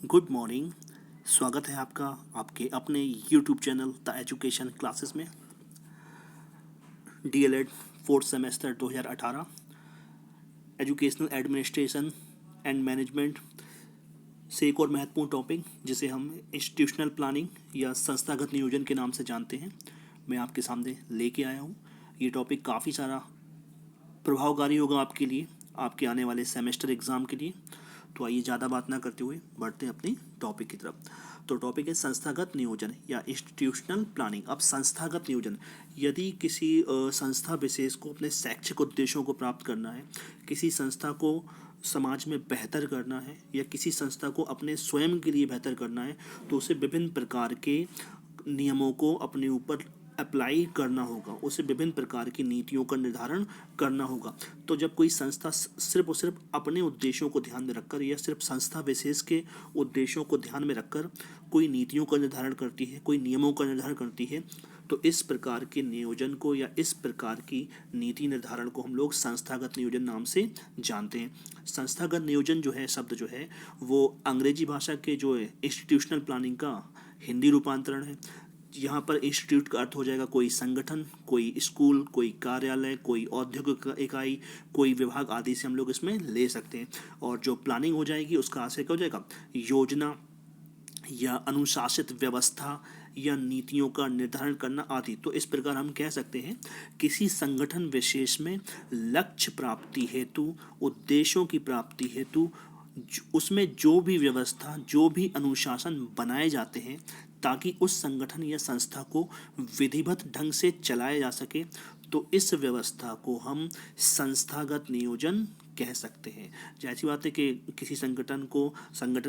Good morning. स्वागत है आपका आपके अपने YouTube channel the education classes में। DElEd fourth semester 2018 educational administration and management से एक और महत्वपूर्ण टॉपिक जिसे हम इंस्टीट्यूशनल प्लानिंग या संस्थागत नियोजन के नाम से जानते हैं, मैं आपके सामने लेके आया हूँ। ये टॉपिक काफ़ी सारा प्रभावकारी होगा आपके लिए, आपके आने वाले सेमेस्टर एग्ज़ाम के लिए। तो आइए ज़्यादा बात ना करते हुए बढ़ते हैं अपनी टॉपिक की तरफ। तो टॉपिक है संस्थागत नियोजन या इंस्टीट्यूशनल प्लानिंग। अब संस्थागत नियोजन, यदि किसी संस्था विशेष को अपने शैक्षिक उद्देश्यों को प्राप्त करना है, किसी संस्था को समाज में बेहतर करना है या किसी संस्था को अपने स्वयं के लिए बेहतर करना है, तो उसे विभिन्न प्रकार के नियमों को अपने ऊपर अप्लाई करना होगा, उसे विभिन्न प्रकार की नीतियों का निर्धारण करना होगा। तो जब कोई संस्था सिर्फ और सिर्फ अपने उद्देश्यों को ध्यान में रखकर या सिर्फ संस्था विशेष के उद्देश्यों को ध्यान में रखकर कोई नीतियों का निर्धारण करती है, कोई नियमों का निर्धारण करती है, तो इस प्रकार के नियोजन को या इस प्रकार की नीति निर्धारण को हम लोग संस्थागत नियोजन नाम से जानते हैं। संस्थागत नियोजन जो है, शब्द जो है, वो अंग्रेजी भाषा के जो है इंस्टीट्यूशनल प्लानिंग का हिंदी रूपांतरण है। यहाँ पर इंस्टीट्यूट का अर्थ हो जाएगा कोई संगठन, कोई स्कूल, कोई कार्यालय, कोई औद्योगिक इकाई, कोई विभाग आदि से हम लोग इसमें ले सकते हैं। और जो प्लानिंग हो जाएगी उसका आशय क्या हो जाएगा, योजना या अनुशासित व्यवस्था या नीतियों का निर्धारण करना आदि। तो इस प्रकार हम कह सकते हैं किसी संगठन विशेष में लक्ष्य प्राप्ति हेतु, उद्देश्यों की प्राप्ति हेतु उसमें जो भी व्यवस्था, जो भी अनुशासन बनाए जाते हैं ताकि उस संगठन या संस्था को विधिवत ढंग से चलाया जा सके, तो इस व्यवस्था को हम संस्थागत नियोजन कह सकते हैं। जैसी बात है कि किसी संगठन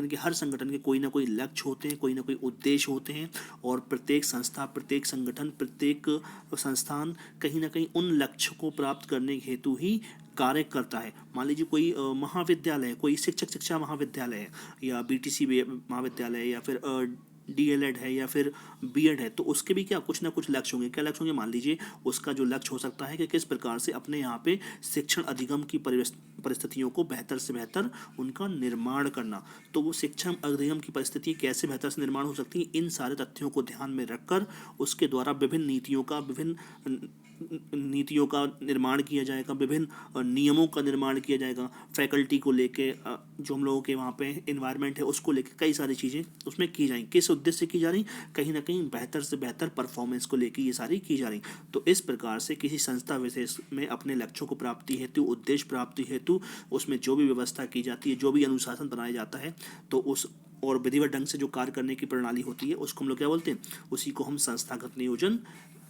के हर संगठन के कोई ना कोई लक्ष्य होते हैं, कोई ना कोई उद्देश्य होते हैं, और प्रत्येक संस्था, प्रत्येक संगठन, प्रत्येक संस्थान कहीं ना कहीं उन लक्ष्य को प्राप्त करने हेतु ही कार्य करता है। मान लीजिए कोई महाविद्यालय, कोई शिक्षा महाविद्यालय है या बीटीसी महाविद्यालय या फिर डीएलएड है या फिर बीएड है, तो उसके भी क्या कुछ ना कुछ लक्ष्य होंगे। क्या लक्ष्य होंगे, मान लीजिए उसका जो लक्ष्य हो सकता है कि किस प्रकार से अपने यहाँ पे शिक्षण अधिगम की परिस्थितियों को बेहतर से बेहतर उनका निर्माण करना। तो वो शिक्षण अधिगम की परिस्थिति कैसे बेहतर से निर्माण हो सकती है, इन सारे तथ्यों को ध्यान में रखकर उसके द्वारा विभिन्न नीतियों का निर्माण किया जाएगा, विभिन्न नियमों का निर्माण किया जाएगा। फैकल्टी को लेके जो हम लोगों के वहाँ पे इन्वायरमेंट है उसको लेके कई सारी चीज़ें उसमें की जाएंगी। किस उद्देश्य से की जा रही, कहीं ना कहीं बेहतर से बेहतर परफॉर्मेंस को लेके ये सारी की जा रही। तो इस प्रकार से किसी संस्था विशेष में अपने लक्ष्यों को प्राप्ति हेतु, उद्देश्य प्राप्ति हेतु उसमें जो भी व्यवस्था की जाती है, जो भी अनुशासन बनाया जाता है, तो उस और विधिवत ढंग से जो कार्य करने की प्रणाली होती है उसको हम लोग क्या बोलते हैं, उसी को हम संस्थागत नियोजन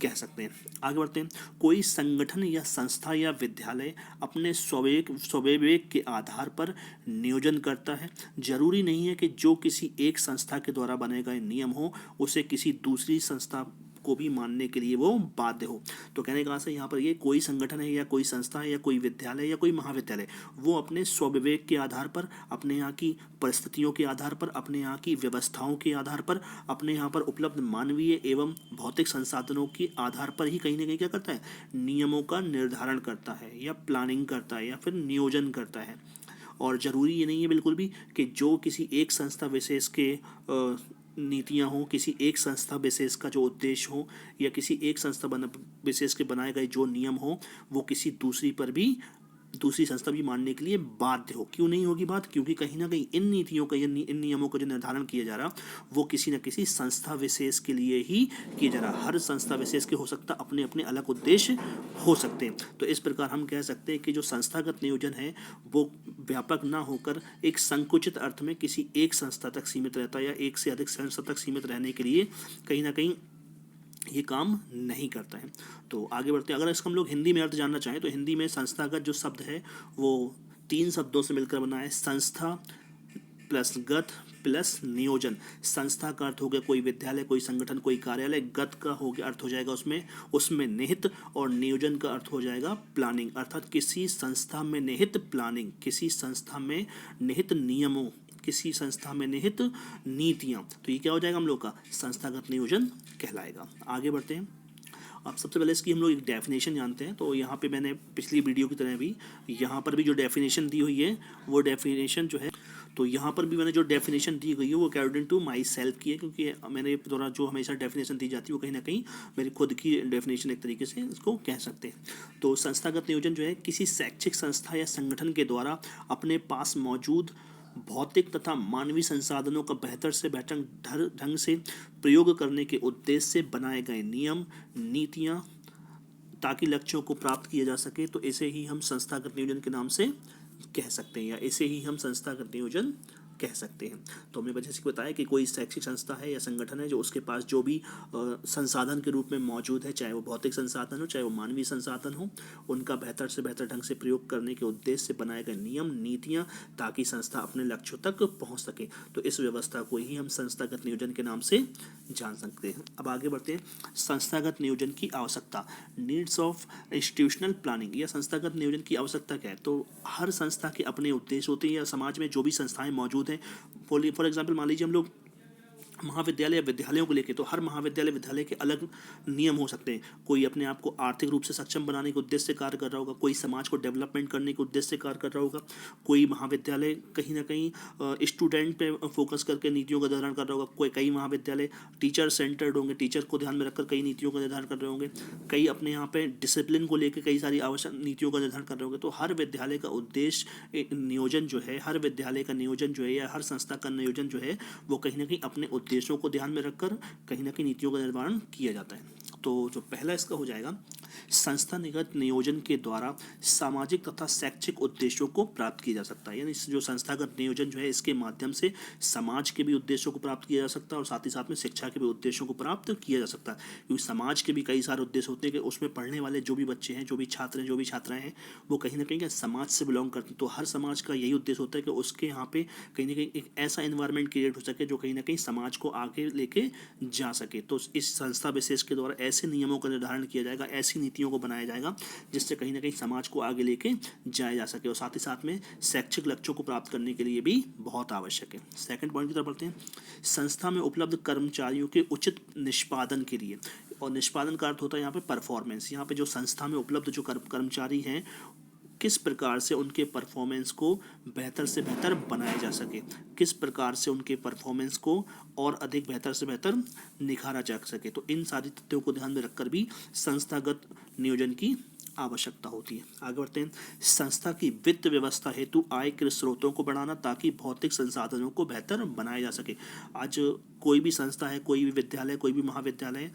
कह सकते हैं। आगे बढ़ते हैं। कोई संगठन या संस्था या विद्यालय अपने स्वविवेक के आधार पर नियोजन करता है। जरूरी नहीं है कि जो किसी एक संस्था के द्वारा बनाए गए नियम हो उसे किसी दूसरी संस्था को भी मानने के लिए वो बाध्य हो। तो कहने का आशय यहाँ पर ये, कोई संगठन है या कोई संस्था है या कोई विद्यालय या कोई महाविद्यालय, वो अपने स्वविवेक के आधार पर, अपने यहाँ की परिस्थितियों के आधार पर, अपने यहाँ की व्यवस्थाओं के आधार पर, अपने यहाँ पर उपलब्ध मानवीय एवं भौतिक संसाधनों के आधार पर ही कहीं ना कहीं क्या करता है, नियमों का निर्धारण करता है या प्लानिंग करता है या फिर नियोजन करता है। और ज़रूरी ये नहीं है बिल्कुल भी कि जो किसी एक संस्था विशेष के नीतियाँ हों, किसी एक संस्था विशेष का जो उद्देश्य हो या किसी एक संस्था विशेष के बनाए गए जो नियम हो वो किसी दूसरी संस्था भी मानने के लिए बाध्य हो। क्यों नहीं होगी बात, क्योंकि कहीं ना कहीं इन नीतियों का या इन नियमों का जो निर्धारण किया जा रहा वो किसी न किसी संस्था विशेष के लिए ही किया जा रहा। हर संस्था विशेष के हो सकता अपने अपने अलग उद्देश्य हो सकते हैं। तो इस प्रकार हम कह सकते हैं कि जो संस्थागत नियोजन है वो व्यापक ना होकर एक संकुचित अर्थ में किसी एक संस्था तक सीमित रहता है या एक से अधिक संस्था तक सीमित रहने के लिए कहीं ना कहीं ये काम नहीं करता है। तो आगे बढ़ते हैं। अगर इसका हम लोग हिंदी में अर्थ जानना चाहें तो हिंदी में संस्थागत जो शब्द है वो 3 शब्दों से मिलकर बना है, संस्था प्लस गत प्लस नियोजन। संस्था का अर्थ हो गया कोई विद्यालय, कोई संगठन, कोई कार्यालय। गत का हो गया अर्थ हो जाएगा उसमें निहित, और नियोजन का अर्थ हो जाएगा प्लानिंग, अर्थात किसी संस्था में निहित प्लानिंग, किसी संस्था में निहित नियमों, किसी संस्था में निहित नीतियाँ। तो ये क्या हो जाएगा हम लोग का संस्थागत नियोजन कहलाएगा। आगे बढ़ते हैं। अब सबसे पहले इसकी हम लोग एक डेफिनेशन जानते हैं। तो यहाँ पे मैंने पिछली वीडियो की तरह भी यहाँ पर भी जो डेफिनेशन दी हुई है वो डेफिनेशन जो है, तो यहाँ पर भी मैंने जो डेफिनेशन दी गई है वो अकॉर्डिंग टू माई सेल्फ की है, क्योंकि मेरे द्वारा जो हमेशा डेफिनेशन दी जाती है वो कहीं ना कहीं मेरी खुद की डेफिनेशन एक तरीके से इसको कह सकते हैं। तो संस्थागत नियोजन जो है किसी शैक्षिक संस्था या संगठन के द्वारा अपने पास मौजूद भौतिक तथा मानवीय संसाधनों का बेहतर से बेहतर ढंग से प्रयोग करने के उद्देश्य से बनाए गए नियम नीतियाँ ताकि लक्ष्यों को प्राप्त किया जा सके। तो इसे ही हम संस्थागत नियोजन के नाम से कह सकते हैं, या इसे ही हम संस्थागत नियोजन कह सकते हैं। तो हमने वजह से बताया कि कोई शैक्षिक संस्था है या संगठन है जो उसके पास जो भी संसाधन के रूप में मौजूद है, चाहे वो भौतिक संसाधन हो चाहे वो मानवीय संसाधन हो, उनका बेहतर से बेहतर ढंग से प्रयोग करने के उद्देश्य से बनाए गए नियम नीतियाँ ताकि संस्था अपने लक्ष्यों तक पहुँच सके। तो इस व्यवस्था को ही हम संस्थागत नियोजन के नाम से जान सकते हैं। अब आगे बढ़ते हैं। संस्थागत नियोजन की आवश्यकता, नीड्स ऑफ इंस्टीट्यूशनल प्लानिंग, या संस्थागत नियोजन की आवश्यकता क्या है? तो हर संस्था के अपने उद्देश्य होते हैं, या समाज में जो भी संस्थाएं मौजूद हैं, फॉर एग्जाम्पल मान लीजिए हम लोग महाविद्यालय या विद्यालयों को लेकर, तो हर महाविद्यालय विद्यालय के अलग नियम हो सकते हैं। कोई अपने आप को आर्थिक रूप से सक्षम बनाने के उद्देश्य से कार्य कर रहा होगा, कोई समाज को डेवलपमेंट करने के उद्देश्य से कार्य कर रहा होगा, कोई महाविद्यालय कहीं ना कहीं स्टूडेंट पे फोकस करके नीतियों का निर्धारण कर रहा होगा, कोई कई महाविद्यालय टीचर सेंटर्ड होंगे, टीचर को ध्यान में रखकर कई नीतियों का निर्धारण कर रहे होंगे, कई अपने यहाँ पे डिसिप्लिन को लेकर कई सारी आवश्यक नीतियों का निर्धारण कर रहे होंगे। तो हर विद्यालय का उद्देश्य नियोजन जो है, हर विद्यालय का नियोजन जो है या हर संस्था का नियोजन जो है वो कहीं ना कहीं अपने उद्देश्यों को ध्यान में रखकर कहीं ना कहीं नीतियों का निर्माण किया जाता है। तो जो पहला इसका हो जाएगा, संस्थागत नियोजन के द्वारा सामाजिक तथा शैक्षिक उद्देश्यों को प्राप्त किया जा सकता है। यानी जो संस्थागत नियोजन जो है इसके माध्यम से समाज के भी उद्देश्यों को प्राप्त किया जा सकता है और साथ ही साथ में शिक्षा के भी उद्देश्यों को प्राप्त किया जा सकता है। क्योंकि समाज के भी कई सारे उद्देश्य होते हैं कि उसमें पढ़ने वाले जो भी बच्चे हैं, जो भी छात्र हैं, जो भी छात्राएं हैं, वो कहीं ना कहीं समाज से बिलोंग करते हैं। तो हर समाज का यही उद्देश्य होता है कि उसके यहाँ पे कहीं ना कहीं एक ऐसा एनवायरनमेंट क्रिएट हो सके जो कहीं ना कहीं समाज को आगे लेके जा सके। तो इस संस्था विशेष के द्वारा ऐसे नियमों का निर्धारण किया जाएगा, ऐसी नीतियों को बनाया जाएगा जिससे कहीं ना कहीं समाज को आगे लेके जाया जा सके और साथ ही साथ में शैक्षिक लक्ष्यों को प्राप्त करने के लिए भी बहुत आवश्यक है। सेकंड पॉइंट की तरफ बढ़ते हैं। संस्था में उपलब्ध कर्मचारियों के उचित निष्पादन के लिए, और निष्पादन का अर्थ होता है यहाँ पे परफॉर्मेंस। यहाँ पे जो संस्था में उपलब्ध जो कर्मचारी हैं किस प्रकार से उनके परफॉर्मेंस को बेहतर से बेहतर बनाया जा सके, किस प्रकार से उनके परफॉर्मेंस को और अधिक बेहतर से बेहतर निखारा जा सके। तो इन सारी तथ्यों को ध्यान में रखकर भी संस्थागत नियोजन की आवश्यकता होती है। आगे बढ़ते हैं। संस्था की वित्त व्यवस्था हेतु आय के स्रोतों को बढ़ाना ताकि भौतिक संसाधनों को बेहतर बनाया जा सके। आज कोई भी संस्था है, कोई भी विद्यालय, कोई भी महाविद्यालय,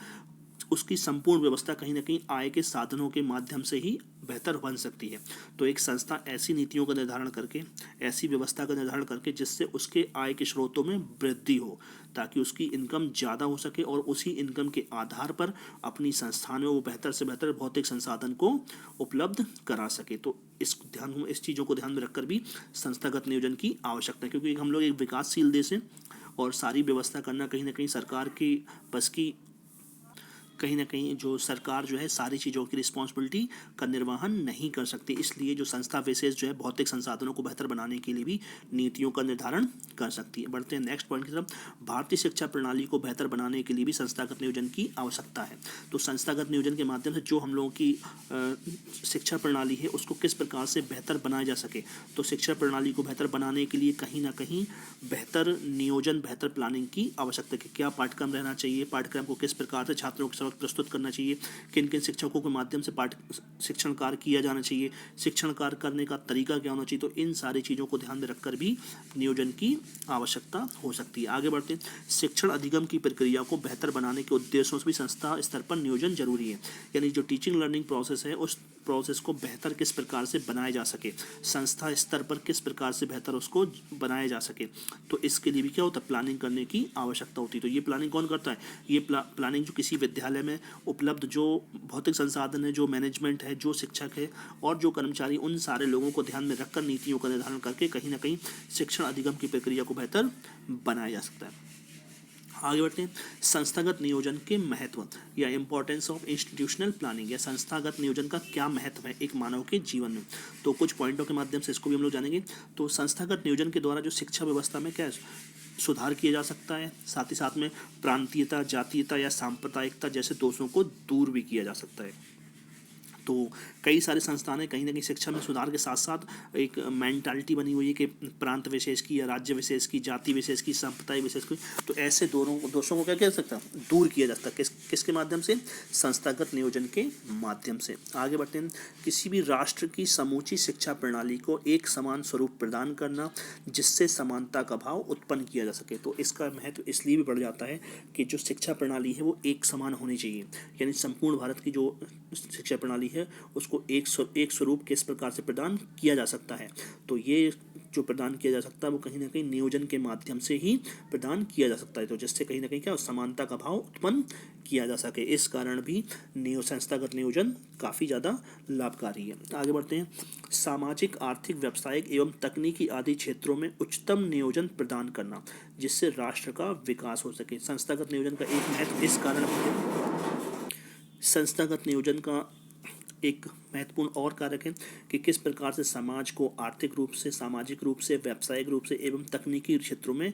उसकी संपूर्ण व्यवस्था कहीं ना कहीं आय के साधनों के माध्यम से ही बेहतर बन सकती है। तो एक संस्था ऐसी नीतियों का निर्धारण करके, ऐसी व्यवस्था का निर्धारण करके जिससे उसके आय के स्रोतों में वृद्धि हो ताकि उसकी इनकम ज़्यादा हो सके और उसी इनकम के आधार पर अपनी संस्थान में वो बेहतर से बेहतर भौतिक संसाधन को उपलब्ध करा सके। तो इस चीज़ों को ध्यान में रखकर भी संस्थागत नियोजन की आवश्यकता है, क्योंकि हम लोग एक विकासशील देश हैं और सारी व्यवस्था करना कहीं ना कहीं सरकार की बस की, कहीं ना कहीं जो सरकार जो है सारी चीज़ों की रिस्पॉन्सिबिलिटी का निर्वहन नहीं कर सकती। इसलिए जो संस्था विशेष जो है भौतिक संसाधनों को बेहतर बनाने के लिए भी नीतियों का निर्धारण कर सकती है। बढ़ते हैं नेक्स्ट पॉइंट की तरफ। भारतीय शिक्षा प्रणाली को बेहतर बनाने के लिए भी संस्थागत नियोजन की आवश्यकता है। तो संस्थागत नियोजन के माध्यम से जो हम लोगों की शिक्षा प्रणाली है उसको किस प्रकार से बेहतर बनाया जा सके। तो शिक्षा प्रणाली को बेहतर बनाने के लिए कहीं ना कहीं बेहतर नियोजन, बेहतर प्लानिंग की आवश्यकता है। क्या पाठ्यक्रम रहना चाहिए, पाठ्यक्रम को किस प्रकार से छात्रों के समक्ष प्रस्तुत करना चाहिए, किन किन शिक्षकों के माध्यम से शिक्षण कार्य किया जाना चाहिए, शिक्षण कार्य करने का तरीका क्या होना चाहिए। तो इन सारी चीज़ों को ध्यान में रखकर भी नियोजन की आवश्यकता हो सकती है। आगे बढ़ते हैं। शिक्षण अधिगम की प्रक्रिया को बेहतर बनाने के उद्देश्यों से भी संस्था स्तर पर नियोजन जरूरी है। यानी जो टीचिंग लर्निंग प्रोसेस है उस प्रोसेस को बेहतर किस प्रकार से बनाया जा सके, संस्था स्तर पर किस प्रकार से बेहतर उसको बनाया जा सके। तो इसके लिए भी क्या होता है, प्लानिंग करने की आवश्यकता होती है। तो ये प्लानिंग कौन करता है, ये प्लानिंग जो किसी विद्यालय में उपलब्ध जो भौतिक संसाधन है, जो मैनेजमेंट है, जो शिक्षक है और जो कर्मचारी, उन सारे लोगों को ध्यान में रखकर नीतियों का निर्धारण करके कहीं ना कहीं शिक्षण अधिगम की प्रक्रिया को बेहतर बनाया जा सकता है। आगे बढ़ते हैं। संस्थागत नियोजन के महत्व या इंपॉर्टेंस ऑफ इंस्टीट्यूशनल प्लानिंग, या संस्थागत नियोजन का क्या महत्व है एक मानव के जीवन में। तो कुछ पॉइंटों के माध्यम से इसको भी हम लोग जानेंगे। तो संस्थागत नियोजन के द्वारा जो शिक्षा व्यवस्था में क्या सुधार किया जा सकता है, साथ ही साथ में प्रांतीयता, जातीयता या सांप्रदायिकता जैसे दोषों को दूर भी किया जा सकता है। तो कई सारे संस्थान कहीं ना कहीं शिक्षा में सुधार के साथ साथ एक मेंटालिटी बनी हुई है कि प्रांत विशेष की या राज्य विशेष की, जाति विशेष की, संप्रदाय विशेष की, तो ऐसे दोषों को क्या किया जा सकता है, दूर किया जा सकता है। किसके माध्यम से? संस्थागत नियोजन के माध्यम से। आगे बढ़ते हैं। किसी भी राष्ट्र की समूची शिक्षा प्रणाली को एक समान स्वरूप प्रदान करना जिससे समानता का भाव उत्पन्न किया जा सके। तो इसका महत्व इसलिए भी बढ़ जाता है कि जो शिक्षा प्रणाली है वो एक समान होनी चाहिए, यानी संपूर्ण भारत की जो शिक्षा प्रणाली है उसको एक स्वरूप किस प्रकार से प्रदान किया जा सकता है। तो ये जो प्रदान किया जा सकता है वो कहीं ना कहीं नियोजन के माध्यम से ही प्रदान किया जा सकता है, तो जिससे कहीं ना कहीं क्या समानता का भाव उत्पन्न किया जा सके। इस कारण भी संस्थागत नियोजन काफ़ी ज़्यादा लाभकारी है। आगे बढ़ते हैं। सामाजिक, आर्थिक, व्यावसायिक एवं तकनीकी आदि क्षेत्रों में उच्चतम नियोजन प्रदान करना जिससे राष्ट्र का विकास हो सके। संस्थागत नियोजन का एक महत्व इस कारण संस्थागत नियोजन का एक महत्वपूर्ण और कारक है कि किस प्रकार से समाज को आर्थिक रूप से, सामाजिक रूप से, व्यावसायिक रूप से एवं तकनीकी क्षेत्रों में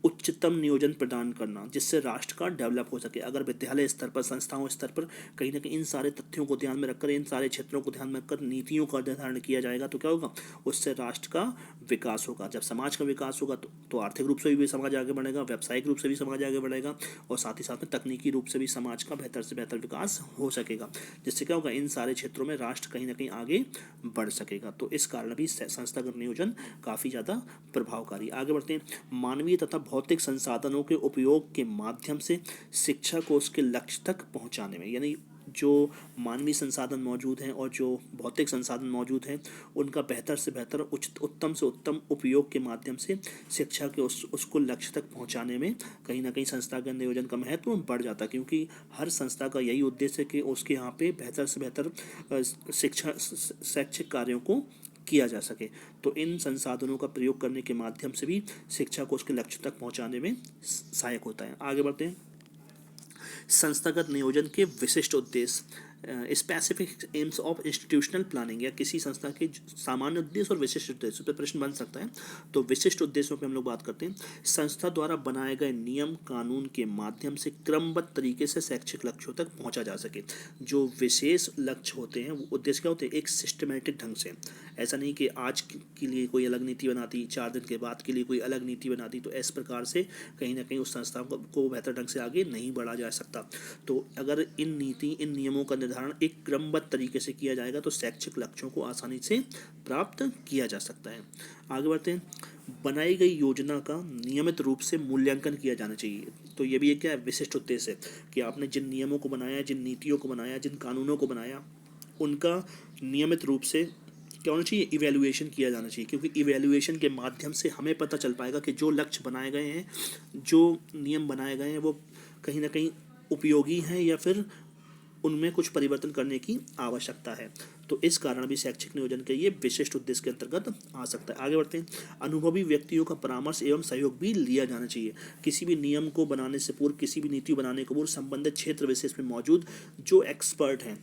उच्चतम नियोजन प्रदान करना जिससे राष्ट्र का डेवलप हो सके। अगर विद्यालय स्तर पर, संस्थाओं स्तर पर कहीं ना कहीं इन सारे तथ्यों को ध्यान में रखकर, इन सारे क्षेत्रों को ध्यान में रखकर नीतियों का निर्धारण किया जाएगा तो क्या होगा, उससे राष्ट्र का विकास होगा। जब समाज का विकास होगा तो आर्थिक रूप से भी समाज आगे बढ़ेगा, व्यावसायिक रूप से भी समाज आगे बढ़ेगा और साथ ही साथ में तकनीकी रूप से भी समाज का बेहतर से बेहतर विकास हो सकेगा, जिससे क्या होगा, इन सारे क्षेत्रों में राष्ट्र कहीं ना कहीं आगे बढ़ सकेगा। तो इस कारण भी संस्थागत नियोजन काफ़ी ज़्यादा प्रभावकारी। आगे बढ़ते हैं। मानवीय तथा भौतिक संसाधनों के उपयोग के माध्यम से शिक्षा को उसके लक्ष्य तक पहुंचाने में, यानी जो मानवीय संसाधन मौजूद हैं और जो भौतिक संसाधन मौजूद हैं उनका बेहतर से बेहतर, उत्तम से उत्तम उपयोग के माध्यम से शिक्षा के उसको लक्ष्य तक पहुंचाने में कहीं ना कहीं संस्थागत नियोजन का महत्व बढ़ जाता है, क्योंकि हर संस्था का यही उद्देश्य है कि उसके यहाँ पे बेहतर से बेहतर शिक्षा, शैक्षिक कार्यों को किया जा सके। तो इन संसाधनों का प्रयोग करने के माध्यम से भी शिक्षा को उसके लक्ष्य तक पहुंचाने में सहायक होता है। आगे बढ़ते हैं। संस्थागत नियोजन के विशिष्ट उद्देश्य, specific AIIMS of institutional planning, या किसी संस्था के सामान्य उद्देश्य और विशिष्ट उद्देश्य पर प्रश्न बन सकता है। तो विशिष्ट उद्देश्यों पे हम लोग बात करते हैं। संस्था द्वारा बनाए गए नियम कानून के माध्यम से क्रमबद्ध तरीके से शैक्षिक लक्ष्यों तक पहुंचा जा सके। जो विशेष लक्ष्य होते हैं वो उद्देश्य क्या होते हैं, एक सिस्टमेटिक ढंग से, ऐसा नहीं कि आज के लिए कोई अलग नीति बनाती, 4 दिन के बाद के लिए कोई अलग नीति बनाती, तो इस प्रकार से कहीं ना कहीं उस संस्था को बेहतर ढंग से आगे नहीं बढ़ा जा सकता। तो अगर इन नियमों का निर्धारण एक क्रमबद्ध तरीके से किया जाएगा तो शैक्षिक लक्ष्यों को आसानी से प्राप्त किया जा सकता है। आगे बढ़ते हैं। बनाई गई योजना का नियमित रूप से मूल्यांकन किया जाना चाहिए। तो ये भी एक क्या है, विशिष्ट उद्देश्य है कि आपने जिन नियमों को बनाया, जिन नीतियों को बनाया, जिन कानूनों को बनाया, उनका नियमित रूप से क्या होना चाहिए, इवैल्यूएशन किया जाना चाहिए, क्योंकि इवैल्यूएशन के माध्यम से हमें पता चल पाएगा कि जो लक्ष्य बनाए गए हैं, जो नियम बनाए गए हैं वो कहीं ना कहीं उपयोगी हैं या फिर उनमें कुछ परिवर्तन करने की आवश्यकता है। तो इस कारण भी शैक्षिक नियोजन के ये विशिष्ट उद्देश्य के अंतर्गत आ सकता है। आगे बढ़ते हैं। अनुभवी व्यक्तियों का परामर्श एवं सहयोग भी लिया जाना चाहिए। किसी भी नियम को बनाने से पूर्व, किसी भी नीति बनाने के पूर्व संबंधित क्षेत्र विशेष में मौजूद जो एक्सपर्ट हैं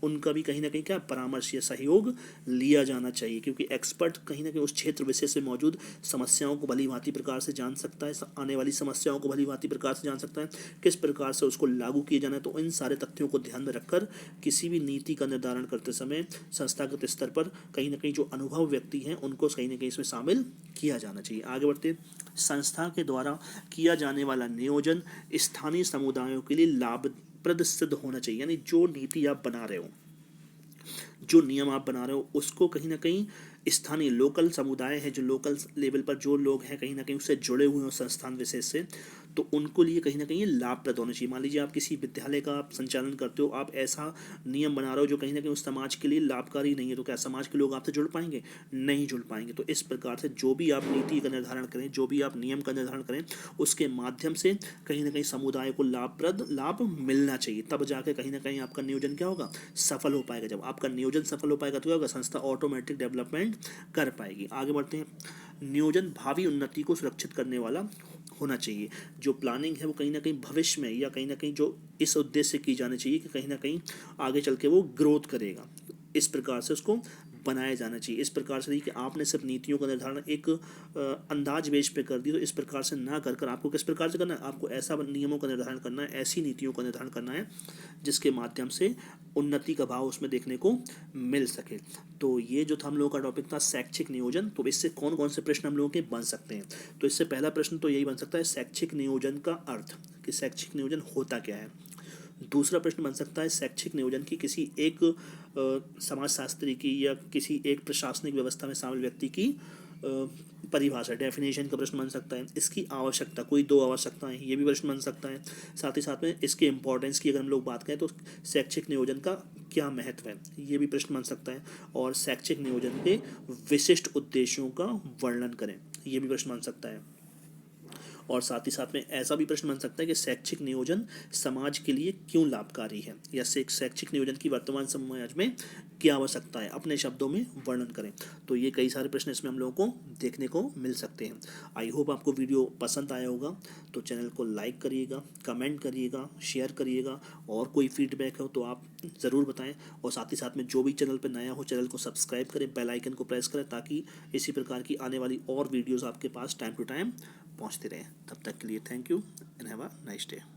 उनका भी कहीं ना कहीं क्या परामर्श या सहयोग लिया जाना चाहिए, क्योंकि एक्सपर्ट कहीं ना कहीं उस क्षेत्र विशेष में मौजूद समस्याओं को भली भांति प्रकार से जान सकता है, आने वाली समस्याओं को भली भांति प्रकार से जान सकता है, किस प्रकार से उसको लागू किया जाना है। तो इन सारे तथ्यों को ध्यान में रखकर किसी भी नीति का निर्धारण करते समय संस्थागत स्तर पर कहीं ना कहीं जो अनुभव व्यक्ति हैं उनको कहीं ना कहीं इसमें शामिल किया जाना चाहिए। आगे बढ़ते, संस्था के द्वारा किया जाने वाला नियोजन स्थानीय समुदायों के लिए लाभप्रद सिद्ध होना चाहिए, यानी जो नीति आप बना रहे हो, जो नियम आप बना रहे हो, उसको कहीं ना कहीं स्थानीय लोकल समुदाय है, जो लोकल लेवल पर जो लोग हैं कहीं ना कहीं उससे जुड़े हुए हैं संस्थान विशेष से, तो उनको लिए कहीं ना कहीं लाभप्रद होना चाहिए। मान लीजिए आप किसी विद्यालय का आप संचालन करते हो, आप ऐसा नियम बना रहे हो जो कहीं ना कहीं उस समाज के लिए लाभकारी नहीं है, तो क्या समाज के लोग आपसे जुड़ पाएंगे? नहीं जुड़ पाएंगे। तो इस प्रकार से जो भी आप नीति का निर्धारण करें, जो भी आप नियम का निर्धारण करें, उसके माध्यम से कहीं ना कहीं समुदाय को लाभ मिलना चाहिए, तब जाके कहीं ना कहीं आपका नियोजन क्या होगा, सफल हो पाएगा। जब आपका नियोजन सफल हो पाएगा तो क्या होगा, संस्था ऑटोमेटिक डेवलपमेंट कर पाएगी। आगे बढ़ते हैं। नियोजन भावी उन्नति को सुरक्षित करने वाला होना चाहिए। जो प्लानिंग है वो कहीं ना कहीं भविष्य में या कहीं ना कहीं जो इस उद्देश्य से की जानी चाहिए कि कहीं ना कहीं आगे चल के वो ग्रोथ करेगा, इस प्रकार से उसको बनाया जाना चाहिए। इस प्रकार से नहीं कि आपने सिर्फ नीतियों का निर्धारण एक अंदाज बेस पे कर दी, तो इस प्रकार से ना कर कर आपको किस प्रकार से करना है, आपको ऐसा नियमों का निर्धारण करना है, ऐसी नीतियों का निर्धारण करना है जिसके माध्यम से उन्नति का भाव उसमें देखने को मिल सके। तो ये जो था हम लोगों का टॉपिक था शैक्षिक नियोजन। तो इससे कौन कौन से प्रश्न हम लोगों के बन सकते हैं, तो इससे पहला प्रश्न तो यही बन सकता है शैक्षिक नियोजन का अर्थ, कि शैक्षिक नियोजन होता क्या है। दूसरा प्रश्न बन सकता है शैक्षिक नियोजन की किसी एक समाजशास्त्री की या किसी एक प्रशासनिक व्यवस्था में शामिल व्यक्ति की परिभाषा, डेफिनेशन का प्रश्न बन सकता है। इसकी आवश्यकता, कोई दो आवश्यकताएं, ये भी प्रश्न बन सकता है। साथ ही साथ में इसके इम्पोर्टेंस की अगर हम लोग बात करें तो शैक्षिक नियोजन का क्या महत्व है, ये भी प्रश्न बन सकता है। और शैक्षिक नियोजन के विशिष्ट उद्देश्यों का वर्णन करें, ये भी प्रश्न बन सकता है। और साथ ही साथ में ऐसा भी प्रश्न बन सकता है कि शैक्षिक नियोजन समाज के लिए क्यों लाभकारी है, या शैक्षिक नियोजन की वर्तमान समाज में क्या आवश्यकता है, अपने शब्दों में वर्णन करें। तो ये कई सारे प्रश्न इसमें हम लोगों को देखने को मिल सकते हैं। आई होप आपको वीडियो पसंद आया होगा। तो चैनल को लाइक करिएगा, कमेंट करिएगा, शेयर करिएगा, और कोई फीडबैक हो तो आप ज़रूर बताएं। और साथ ही साथ में जो भी चैनल पर नया हो, चैनल को सब्सक्राइब करें, बेल आइकन को प्रेस करें, ताकि इसी प्रकार की आने वाली और वीडियोज़ आपके पास टाइम टू टाइम पहुंचते रहे। तब तक के लिए thank you and have a nice day.